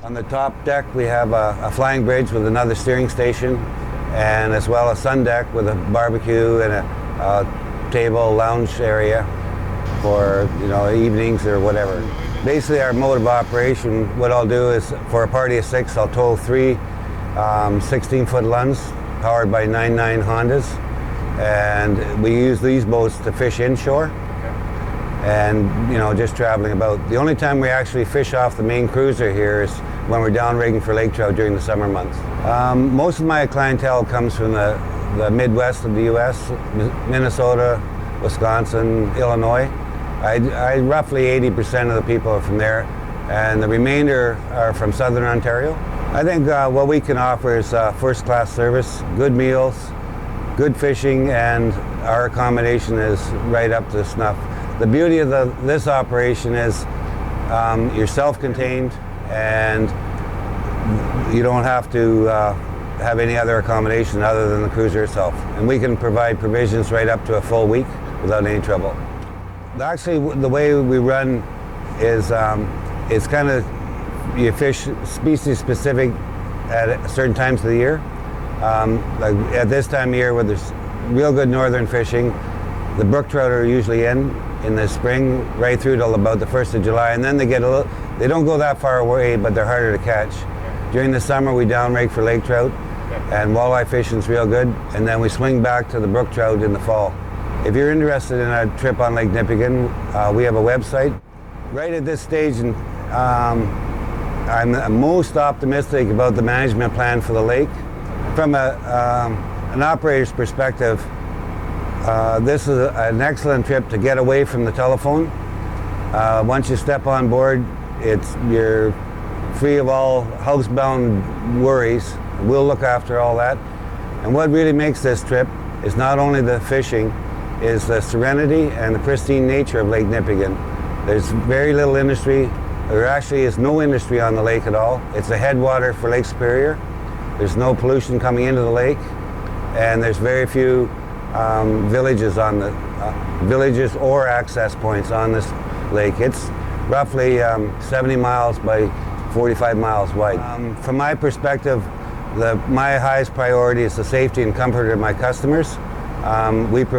On the top deck we have a flying bridge with another steering station, and as well a sun deck with a barbecue and a table lounge area for evenings or whatever. Basically our mode of operation, what I'll do is for a party of 6 I'll tow 3 16-foot Lunds powered by 99 Hondas, and we use these boats to fish inshore. And just traveling about. The only time we actually fish off the main cruiser here is when we're down rigging for lake trout during the summer months. Most of my clientele comes from the Midwest of the U.S., Minnesota, Wisconsin, Illinois. I roughly 80% of the people are from there, and the remainder are from Southern Ontario. I think what we can offer is first-class service, good meals, good fishing, and our accommodation is right up to snuff. The beauty of this operation is you're self-contained and you don't have to have any other accommodation other than the cruiser itself. And we can provide provisions right up to a full week without any trouble. Actually, the way we run is it's kind of, you fish species specific at certain times of the year. Like at this time of year where there's real good northern fishing, the brook trout are usually in the spring right through till about the 1st of July, and then they don't go that far away, but they're harder to catch. During the summer we downrig for lake trout, and walleye fishing's real good, and then we swing back to the brook trout in the fall. If you're interested in a trip on Lake Nipigon, we have a website. Right at this stage, and I'm most optimistic about the management plan for the lake. From an operator's perspective, this is an excellent trip to get away from the telephone. Once you step on board, you're free of all housebound worries. We'll look after all that. And what really makes this trip is not only the fishing, is the serenity and the pristine nature of Lake Nipigon. There's very little industry. There actually is no industry on the lake at all. It's a headwater for Lake Superior. There's no pollution coming into the lake, and there's very few villages or access points on this lake. It's roughly 70 miles by 45 miles wide. From my perspective, my highest priority is the safety and comfort of my customers. We have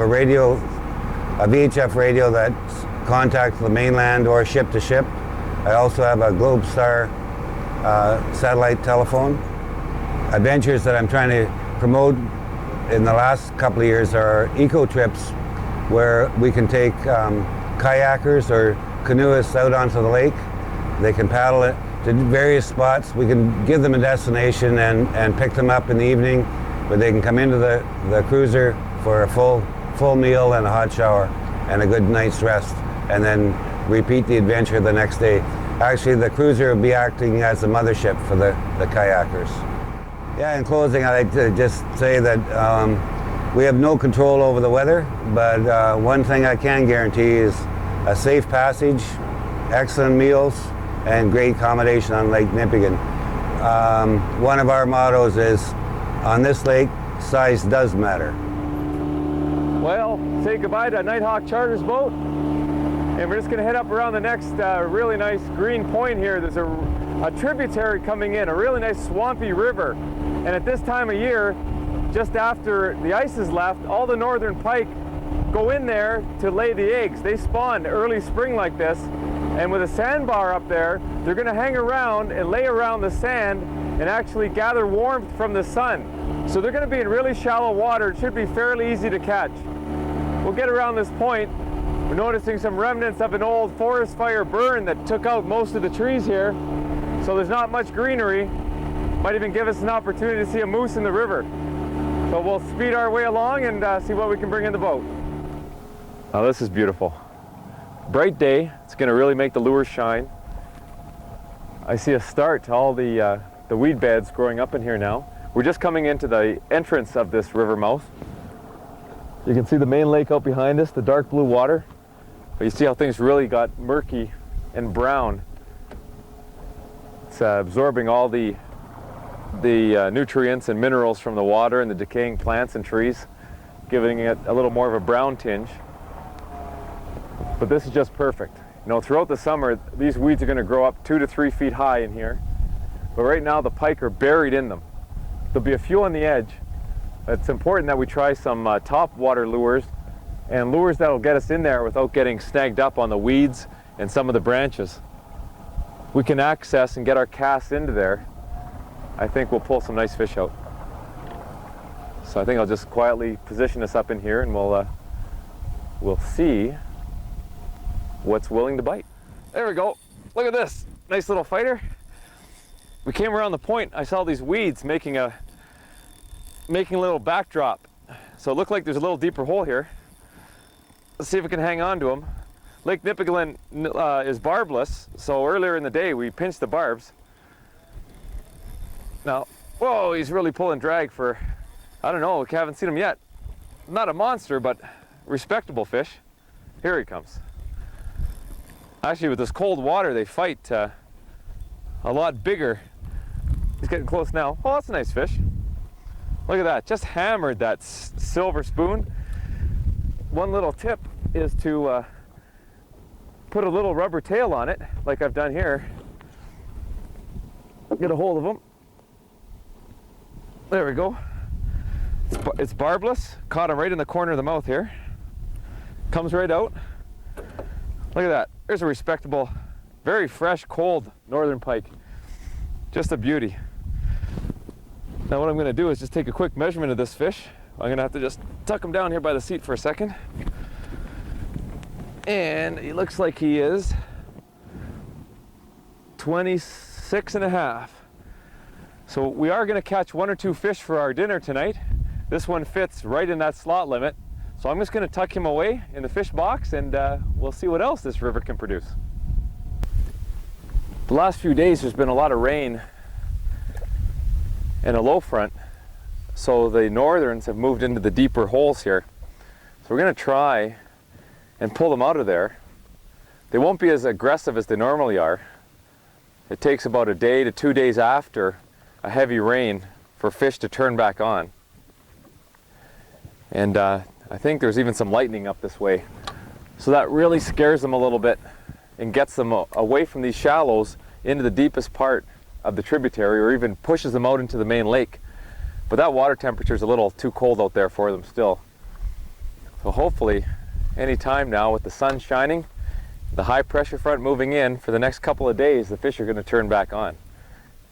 a radio, a VHF radio that contacts the mainland or ship to ship. I also have a Globestar satellite telephone. Adventures that I'm trying to promote in the last couple of years are eco trips where we can take kayakers or canoeists out onto the lake. They can paddle it to various spots. We can give them a destination and pick them up in the evening, where they can come into the cruiser for a full meal and a hot shower and a good night's rest, and then repeat the adventure the next day. Actually, the cruiser will be acting as the mothership for the kayakers. Yeah, in closing, I'd like to just say that we have no control over the weather, but one thing I can guarantee is a safe passage, excellent meals, and great accommodation on Lake Nipigon. One of our mottos is, on this lake, size does matter. Well, say goodbye to Nighthawk Charter's boat, and we're just going to head up around the next really nice green point here. There's a tributary coming in, a really nice swampy river, and at this time of year, just after the ice is left, all the northern pike go in there to lay the eggs. They spawn early spring like this, and with a sandbar up there, they're going to hang around and lay around the sand and actually gather warmth from the sun. So they're going to be in really shallow water. It should be fairly easy to catch. We'll get around this point. We're noticing some remnants of an old forest fire burn that took out most of the trees here. So there's not much greenery. Might even give us an opportunity to see a moose in the river. So we'll speed our way along and see what we can bring in the boat. Now this is beautiful. Bright day. It's going to really make the lure shine. I see a start to all the weed beds growing up in here now. We're just coming into the entrance of this river mouth. You can see the main lake out behind us, the dark blue water. But you see how things really got murky and brown. It's absorbing all the nutrients and minerals from the water and the decaying plants and trees, giving it a little more of a brown tinge. But this is just perfect. You know, throughout the summer, these weeds are going to grow up 2 to 3 feet high in here. But right now, the pike are buried in them. There'll be a few on the edge. It's important that we try some top water lures and lures that'll get us in there without getting snagged up on the weeds and some of the branches. We can access and get our casts into there. I think we'll pull some nice fish out. So I think I'll just quietly position us up in here and we'll see what's willing to bite. There we go. Look at this. Nice little fighter. We came around the point. I saw these weeds making a little backdrop. So it looked like there's a little deeper hole here. Let's see if we can hang on to them. Lake Nipigon is barbless, so earlier in the day we pinched the barbs. Now, whoa, he's really pulling drag for, I don't know, we haven't seen him yet. Not a monster, but respectable fish. Here he comes. Actually, with this cold water, they fight a lot bigger. He's getting close now. Oh, that's a nice fish. Look at that, just hammered that silver spoon. One little tip is to put a little rubber tail on it, like I've done here. Get a hold of him. There we go. It's barbless. Caught him right in the corner of the mouth here. Comes right out. Look at that. There's a respectable, very fresh, cold northern pike. Just a beauty. Now what I'm going to do is just take a quick measurement of this fish. I'm going to have to just tuck him down here by the seat for a second. And he looks like he is 26 and a half. So we are going to catch 1 or 2 fish for our dinner tonight. This one fits right in that slot limit. So I'm just going to tuck him away in the fish box and we'll see what else this river can produce. The last few days there's been a lot of rain and a low front. So the northerns have moved into the deeper holes here. So we're going to try and pull them out of there. They won't be as aggressive as they normally are. It takes about a day to 2 days after a heavy rain for fish to turn back on. And I think there's even some lightning up this way. So that really scares them a little bit and gets them away from these shallows into the deepest part of the tributary, or even pushes them out into the main lake. But that water temperature is a little too cold out there for them still. So hopefully, any time now with the sun shining, the high pressure front moving in, for the next couple of days, the fish are going to turn back on.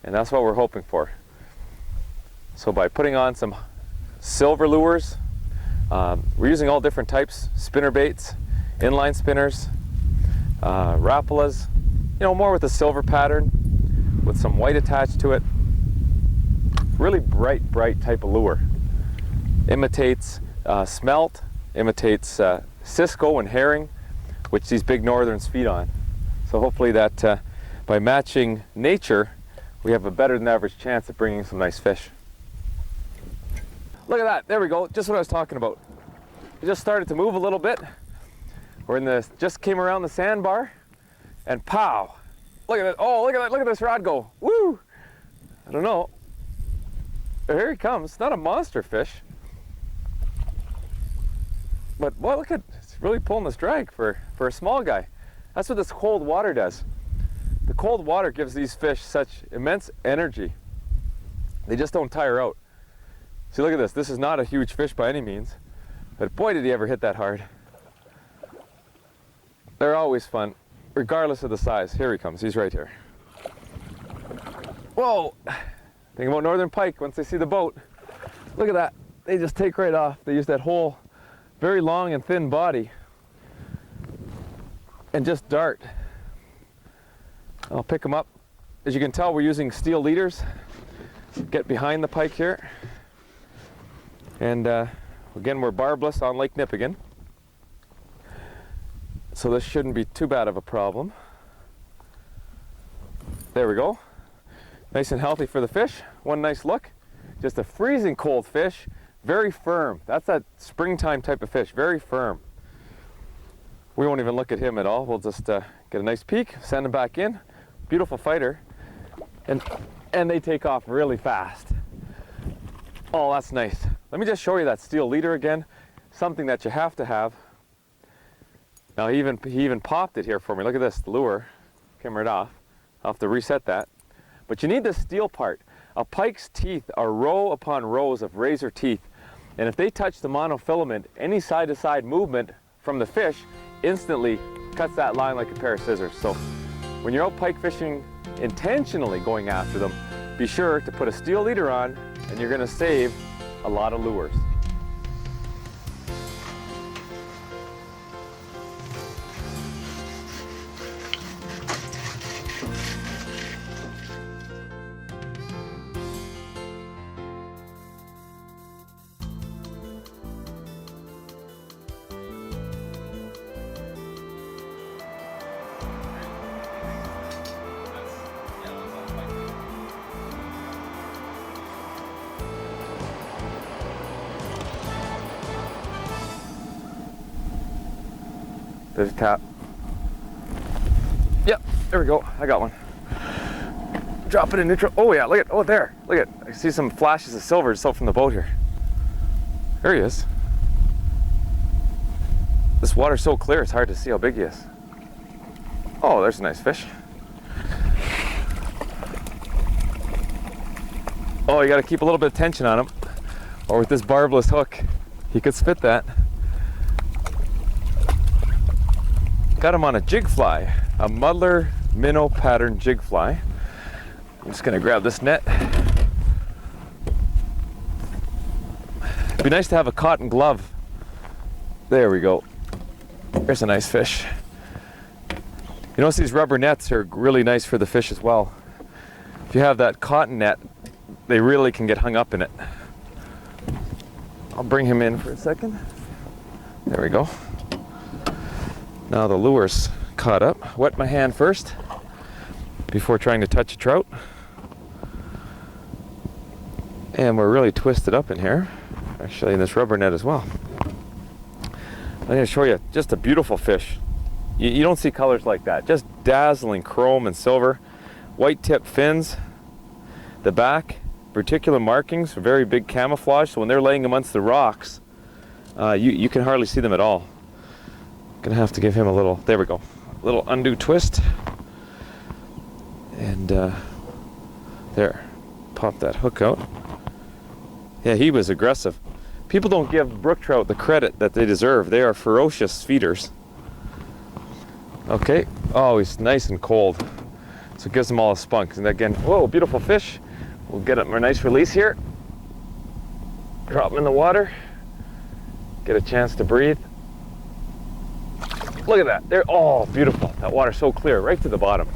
And that's what we're hoping for. So by putting on some silver lures, we're using all different types, spinner baits, inline spinners, rapalas, you know, more with a silver pattern, with some white attached to it. Really bright type of lure. Imitates smelt, imitates cisco and herring, which these big northerns feed on. So hopefully that by matching nature, we have a better than average chance of bringing some nice fish. Look at that, there we go, just what I was talking about. It just started to move a little bit. We're in the, just came around the sandbar, and pow! Look at that, oh, look at this rod go, woo! I don't know. Here he comes, not a monster fish. But boy, look at, it's really pulling this drag for a small guy. That's what this cold water does. The cold water gives these fish such immense energy. They just don't tire out. See, look at this. This is not a huge fish by any means, but boy, did he ever hit that hard. They're always fun, regardless of the size. Here he comes. He's right here. Whoa! Think about northern pike once they see the boat. Look at that. They just take right off. They use that whole very long and thin body and just dart. I'll pick them up. As you can tell, we're using steel leaders. Get behind the pike here. And again, we're barbless on Lake Nipigon. So this shouldn't be too bad of a problem. There we go. Nice and healthy for the fish. One nice look. Just a freezing cold fish. Very firm. That's that springtime type of fish. Very firm. We won't even look at him at all. We'll just get a nice peek, send him back in. Beautiful fighter. And they take off really fast. Oh, that's nice. Let me just show you that steel leader again. Something that you have to have. Now he even popped it here for me. Look at this, the lure came right off. I'll have to reset that. But you need the steel part. A pike's teeth are row upon rows of razor teeth, and if they touch the monofilament, any side-to-side movement from the fish instantly cuts that line like a pair of scissors. So when you're out pike fishing, intentionally going after them, be sure to put a steel leader on, and you're going to save a lot of lures. There's a tap. Yep, there we go. I got one. Drop it in neutral. Oh yeah, look at, oh there. Look at, I see some flashes of silver just out from the boat here. There he is. This water's so clear, it's hard to see how big he is. Oh, there's a nice fish. Oh, you gotta keep a little bit of tension on him, or with this barbless hook, he could spit that. Got him on a jig fly, a muddler minnow pattern jig fly. I'm just gonna grab this net. It'd be nice to have a cotton glove. There we go. There's a nice fish. You notice these rubber nets are really nice for the fish as well. If you have that cotton net, they really can get hung up in it. I'll bring him in for a second. There we go. Now the lure's caught up. Wet my hand first before trying to touch a trout. And we're really twisted up in here, actually in this rubber net as well. I'm going to show you just a beautiful fish. You don't see colors like that. Just dazzling chrome and silver. White tipped fins. The back, reticular markings, very big camouflage. So when they're laying amongst the rocks, you can hardly see them at all. Gonna have to give him a little, there we go, a little undo twist. And there, pop that hook out. Yeah, he was aggressive. People don't give brook trout the credit that they deserve. They are ferocious feeders. Okay, oh, he's nice and cold. So it gives them all a spunk. And again, whoa, beautiful fish. We'll get him a nice release here. Drop him in the water. Get a chance to breathe. Look at that, there, oh, beautiful. That water's so clear, right to the bottom.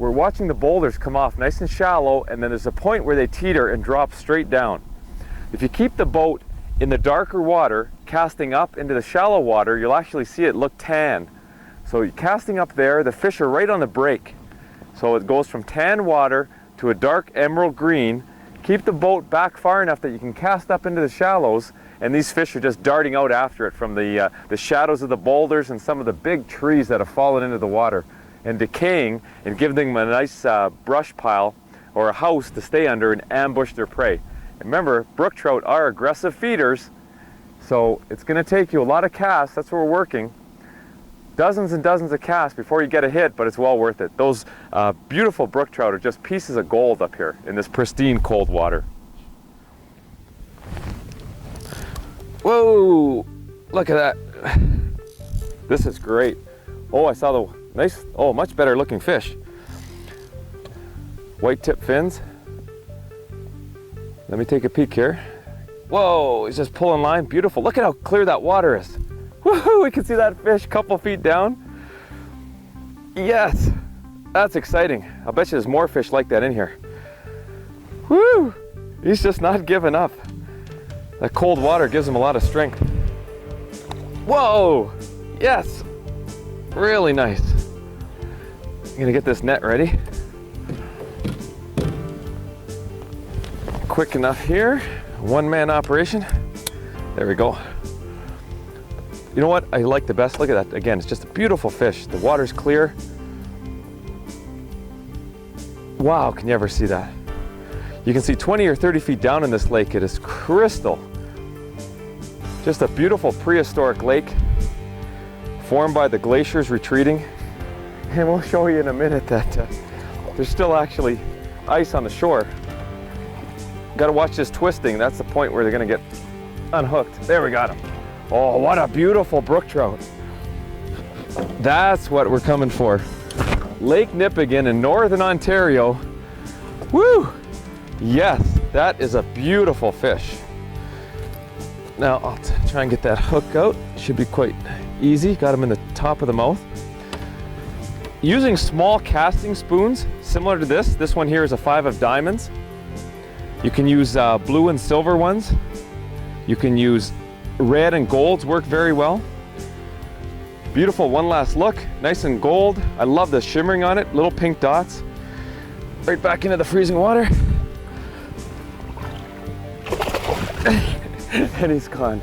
We're watching the boulders come off nice and shallow, and then there's a point where they teeter and drop straight down. If you keep the boat in the darker water, casting up into the shallow water, you'll actually see it look tan. So you're casting up there, the fish are right on the break. So it goes from tan water to a dark emerald green. Keep the boat back far enough that you can cast up into the shallows, and these fish are just darting out after it from the shadows of the boulders and some of the big trees that have fallen into the water and decaying, and give them a nice brush pile or a house to stay under and ambush their prey. And remember, brook trout are aggressive feeders, so it's going to take you a lot of casts. That's where we're working. Dozens and dozens of casts before you get a hit, but it's well worth it. Those beautiful brook trout are just pieces of gold up here in this pristine cold water. Whoa, look at that. This is great. Oh, I saw the nice, oh, much better looking fish. White tip fins. Let me take a peek here. Whoa, he's just pulling line, beautiful. Look at how clear that water is. Woohoo, we can see that fish a couple feet down. Yes, that's exciting. I'll bet you there's more fish like that in here. Woo, he's just not giving up. That cold water gives him a lot of strength. Whoa, yes, really nice. I'm gonna get this net ready. Quick enough here, one-man operation. There we go. You know what I like the best? Look at that, again, it's just a beautiful fish. The water's clear. Wow, can you ever see that? You can see 20 or 30 feet down in this lake. It is crystal. Just a beautiful prehistoric lake formed by the glaciers retreating. And we'll show you in a minute that there's still actually ice on the shore. Got to watch this twisting. That's the point where they're going to get unhooked. There, we got him. Oh, what a beautiful brook trout. That's what we're coming for. Lake Nipigon in northern Ontario. Woo! Yes, that is a beautiful fish. Now I'll try and get that hook out. Should be quite easy. Got him in the top of the mouth. Using small casting spoons, similar to this one here is a 5 of diamonds. You can use blue and silver ones. You can use red and golds, work very well. Beautiful, one last look, nice and gold. I love the shimmering on it, little pink dots. Right back into the freezing water. And he's gone.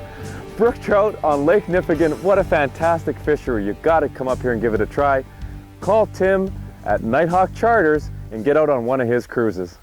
Brook trout on Lake Nipigon, what a fantastic fishery. You gotta come up here and give it a try. Call Tim at Nighthawk Charters and get out on one of his cruises.